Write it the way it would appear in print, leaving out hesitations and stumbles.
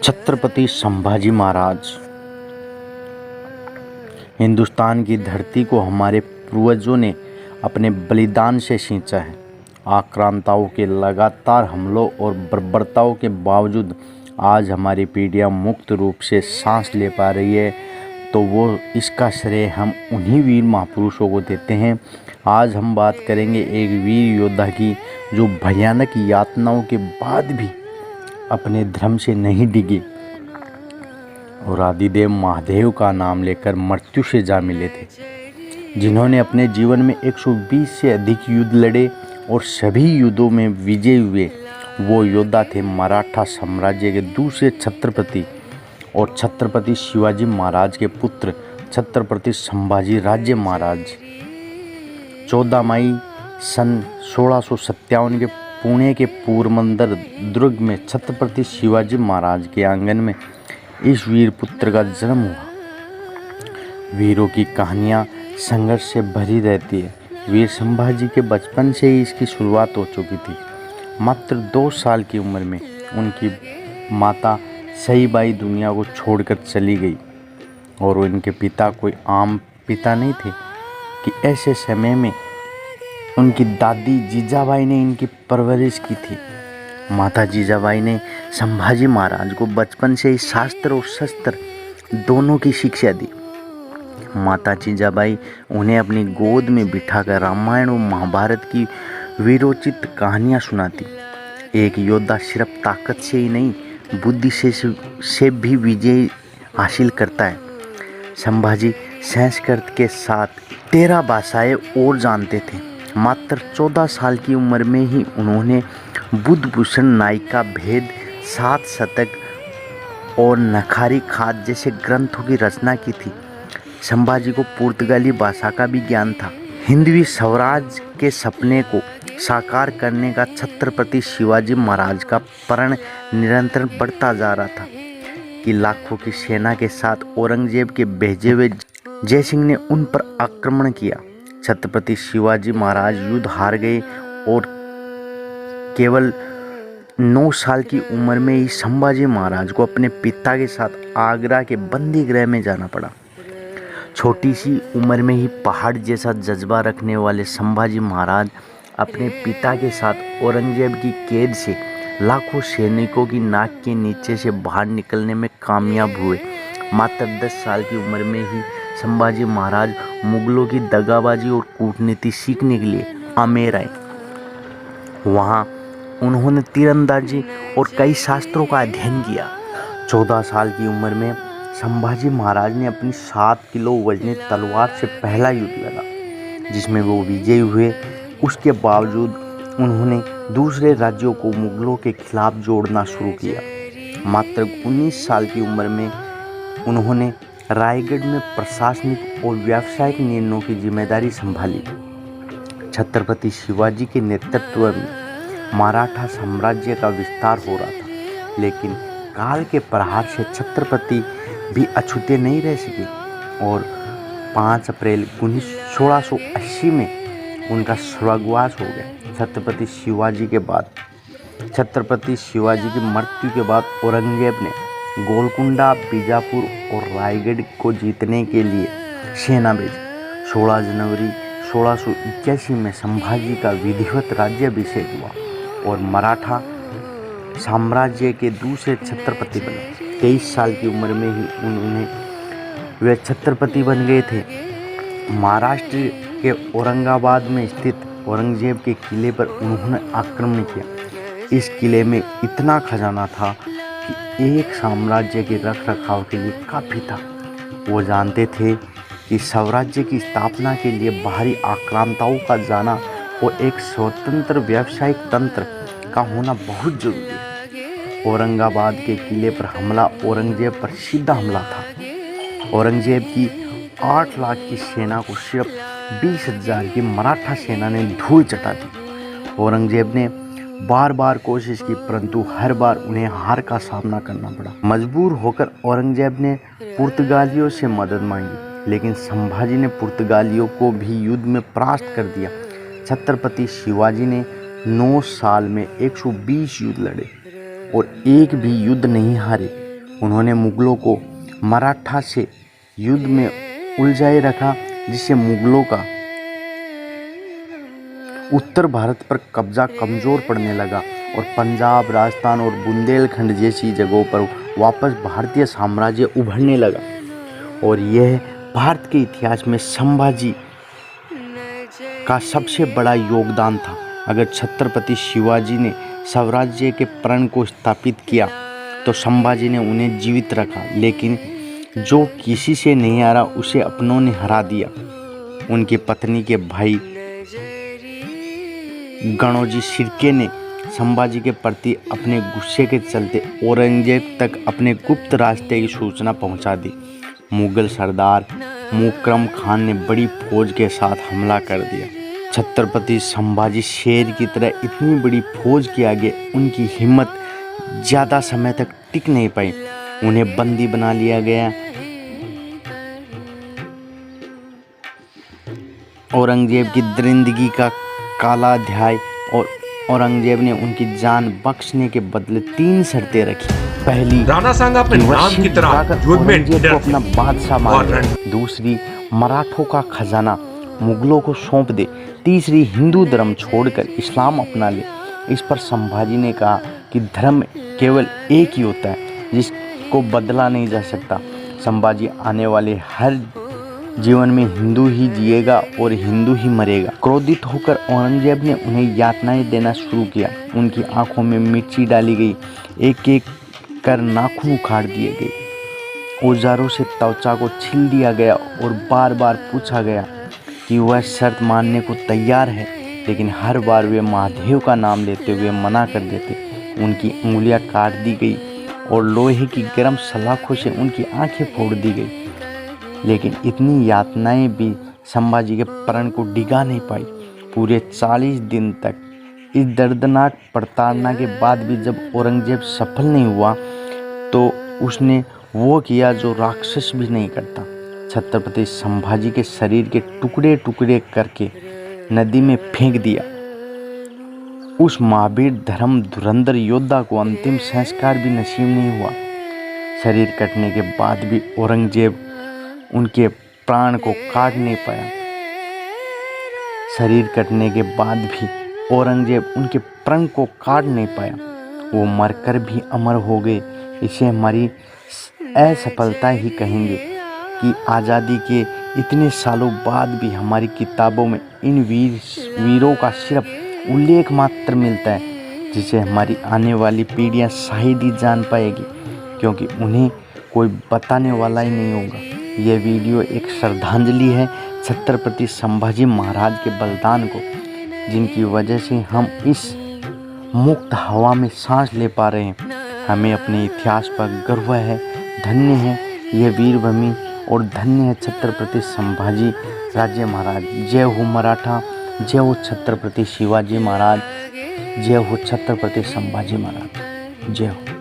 छत्रपति संभाजी महाराज। हिंदुस्तान की धरती को हमारे पूर्वजों ने अपने बलिदान से सींचा है। आक्रांताओं के लगातार हमलों और बर्बरताओं के बावजूद आज हमारी पीढ़ियां मुक्त रूप से सांस ले पा रही है, तो वो इसका श्रेय हम उन्हीं वीर महापुरुषों को देते हैं। आज हम बात करेंगे एक वीर योद्धा की, जो भयानक यातनाओं के बाद भी अपने धर्म से नहीं डिगे और आदिदेव महादेव का नाम लेकर मृत्यु से जा मिले थे, जिन्होंने अपने जीवन में 120 से अधिक युद्ध लड़े और सभी युद्धों में विजयी हुए। वो योद्धा थे मराठा साम्राज्य के दूसरे छत्रपति और छत्रपति शिवाजी महाराज के पुत्र छत्रपति संभाजी राज्य महाराज। 14 मई सन 1657 के पुणे के पोरबंदर दुर्ग में छत्रपति शिवाजी महाराज के आंगन में इस वीर पुत्र का जन्म हुआ। वीरों की कहानियाँ संघर्ष से भरी रहती है। वीर संभाजी के बचपन से ही इसकी शुरुआत हो चुकी थी। मात्र 2 साल की उम्र में उनकी माता सईबाई दुनिया को छोड़कर चली गई और उनके पिता कोई आम पिता नहीं थे कि ऐसे समय में उनकी दादी जीजाबाई ने इनकी परवरिश की थी। माता जीजाबाई ने संभाजी महाराज को बचपन से ही शास्त्र और शस्त्र दोनों की शिक्षा दी। माता जीजाबाई उन्हें अपनी गोद में बिठाकर रामायण और महाभारत की वीरोचित कहानियाँ सुनाती। एक योद्धा सिर्फ ताकत से ही नहीं, बुद्धि से भी विजय हासिल करता है। संभाजी संस्कृत के साथ 13 भाषाएं और जानते थे। मात्र 14 साल की उम्र में ही उन्होंने बुद्धभूषण नायिका भेद, 7 शतक और नखारी खाद जैसे ग्रंथों की रचना की थी। संभाजी को पुर्तगाली भाषा का भी ज्ञान था। हिंदवी स्वराज के सपने को साकार करने का छत्रपति शिवाजी महाराज का प्रण निरंतर बढ़ता जा रहा था कि लाखों की सेना के साथ औरंगजेब के भेजे हुए जयसिंह ने उन पर आक्रमण किया। छत्रपति शिवाजी महाराज युद्ध हार गए और केवल 9 साल की उम्र में ही संभाजी महाराज को अपने पिता के साथ आगरा के बंदी गृह में जाना पड़ा। छोटी सी उम्र में ही पहाड़ जैसा जज्बा रखने वाले संभाजी महाराज अपने पिता के साथ औरंगजेब की कैद से लाखों सैनिकों की नाक के नीचे से बाहर निकलने में कामयाब हुए। मात्र 10 साल की उम्र में ही संभाजी महाराज मुगलों की दगाबाजी और कूटनीति सीखने के लिए आमेर आए। वहाँ उन्होंने तीरंदाजी और कई शास्त्रों का अध्ययन किया। 14 साल की उम्र में संभाजी महाराज ने अपनी 7 किलो वजनी तलवार से पहला युद्ध लड़ा, जिसमें वो विजयी हुए। उसके बावजूद उन्होंने दूसरे राज्यों को मुगलों के खिलाफ जोड़ना शुरू किया। मात्र 19 साल की उम्र में उन्होंने रायगढ़ में प्रशासनिक और व्यावसायिक निर्णयों की जिम्मेदारी संभाली। छत्रपति शिवाजी के नेतृत्व में मराठा साम्राज्य का विस्तार हो रहा था, लेकिन काल के प्रहार से छत्रपति भी अछूते नहीं रह सके और 5 अप्रैल 1680 में उनका स्वर्गवास हो गया। छत्रपति शिवाजी की मृत्यु के बाद औरंगजेब ने गोलकुंडा, बीजापुर और रायगढ़ को जीतने के लिए सेना भेजी। 16 जनवरी 1681 में संभाजी का विधिवत राज्याभिषेक हुआ और मराठा साम्राज्य के दूसरे छत्रपति बने। 23 साल की उम्र में ही वे छत्रपति बन गए थे। महाराष्ट्र के औरंगाबाद में स्थित औरंगजेब के किले पर उन्होंने आक्रमण किया। इस किले में इतना खजाना था कि एक साम्राज्य के रख रखाव के लिए काफ़ी था। वो जानते थे कि स्वराज्य की स्थापना के लिए बाहरी आक्रांताओं का जाना और एक स्वतंत्र व्यावसायिक तंत्र का होना बहुत जरूरी है। औरंगाबाद के किले पर हमला औरंगजेब पर सीधा हमला था। औरंगजेब की 8 लाख की सेना को सिर्फ 20,000 की मराठा सेना ने धूल चटा दी। औरंगजेब ने बार बार कोशिश की, परंतु हर बार उन्हें हार का सामना करना पड़ा। मजबूर होकर औरंगजेब ने पुर्तगालियों से मदद मांगी, लेकिन संभाजी ने पुर्तगालियों को भी युद्ध में परास्त कर दिया। छत्रपति शिवाजी ने 9 साल में 120 युद्ध लड़े और एक भी युद्ध नहीं हारे। उन्होंने मुगलों को मराठा से युद्ध में उलझाए रखा, जिससे मुगलों का उत्तर भारत पर कब्जा कमज़ोर पड़ने लगा और पंजाब, राजस्थान और बुंदेलखंड जैसी जगहों पर वापस भारतीय साम्राज्य उभरने लगा। और यह भारत के इतिहास में संभाजी का सबसे बड़ा योगदान था। अगर छत्रपति शिवाजी ने स्वराज्य के प्रण को स्थापित किया तो संभाजी ने उन्हें जीवित रखा, लेकिन जो किसी से नहीं हारा उसे अपनों ने हरा दिया। उनकी पत्नी के भाई गणोजी शिर्के ने संभाजी के प्रति अपने गुस्से के चलते औरंगजेब तक अपने गुप्त रास्ते की सूचना पहुंचा दी। मुगल सरदार मुकरम खान ने बड़ी फौज के साथ हमला कर दिया। छत्रपति संभाजी शेर की तरह इतनी बड़ी फौज के आगे उनकी हिम्मत ज़्यादा समय तक टिक नहीं पाई। उन्हें बंदी बना लिया गया। औरंगजेब की दरिंदगी का काला अध्याय और औरंगजेब ने उनकी जान बख्शने के बदले 3 शर्तें रखी। पहली, राणा सांगा अपने नाम की तरह युद्ध में औरंगजेब को अपना बादशाह मान। दूसरी, मराठों का खजाना मुगलों को सौंप दे। तीसरी, हिंदू धर्म छोड़कर इस्लाम अपना ले। इस पर संभाजी ने कहा कि धर्म केवल एक ही होता है जिसको बदला नहीं जा सकता। संभाजी आने वाले हर जीवन में हिंदू ही जिएगा और हिंदू ही मरेगा। क्रोधित होकर औरंगजेब ने उन्हें यातनाएं देना शुरू किया। उनकी आंखों में मिर्ची डाली गई, एक एक कर नाखून उखाड़ दिए गए, औजारों से त्वचा को छील दिया गया और बार बार पूछा गया कि वह शर्त मानने को तैयार है, लेकिन हर बार वे महादेव का नाम लेते हुए मना कर देते। उनकी उंगलियां काट दी गई और लोहे की गर्म सलाखों से उनकी आंखें फोड़ दी गई, लेकिन इतनी यातनाएं भी संभाजी के प्रण को डिगा नहीं पाई। पूरे 40 दिन तक इस दर्दनाक प्रताड़ना के बाद भी जब औरंगजेब सफल नहीं हुआ तो उसने वो किया जो राक्षस भी नहीं करता। छत्रपति संभाजी के शरीर के टुकड़े टुकड़े करके नदी में फेंक दिया। उस महावीर धर्म धुरंधर योद्धा को अंतिम संस्कार भी नसीब नहीं हुआ। शरीर कटने के बाद भी औरंगजेब उनके प्राण को काट नहीं पाया। शरीर कटने के बाद भी औरंगजेब उनके प्राण को काट नहीं पाया। वो मरकर भी अमर हो गए। इसे हमारी असफलता ही कहेंगे कि आज़ादी के इतने सालों बाद भी हमारी किताबों में इन वीरों का सिर्फ उल्लेख मात्र मिलता है, जिसे हमारी आने वाली पीढ़ियां शायद ही जान पाएगी, क्योंकि उन्हें कोई बताने वाला ही नहीं होगा। यह वीडियो एक श्रद्धांजलि है छत्रपति संभाजी महाराज के बलिदान को, जिनकी वजह से हम इस मुक्त हवा में सांस ले पा रहे हैं। हमें अपने इतिहास पर गर्व है। धन्य है यह वीरभूमि और धन्य है छत्रपति संभाजी राज्य महाराज। जय हो मराठा, जय हो छत्रपति शिवाजी महाराज, जय हो छत्रपति संभाजी महाराज, जय हो।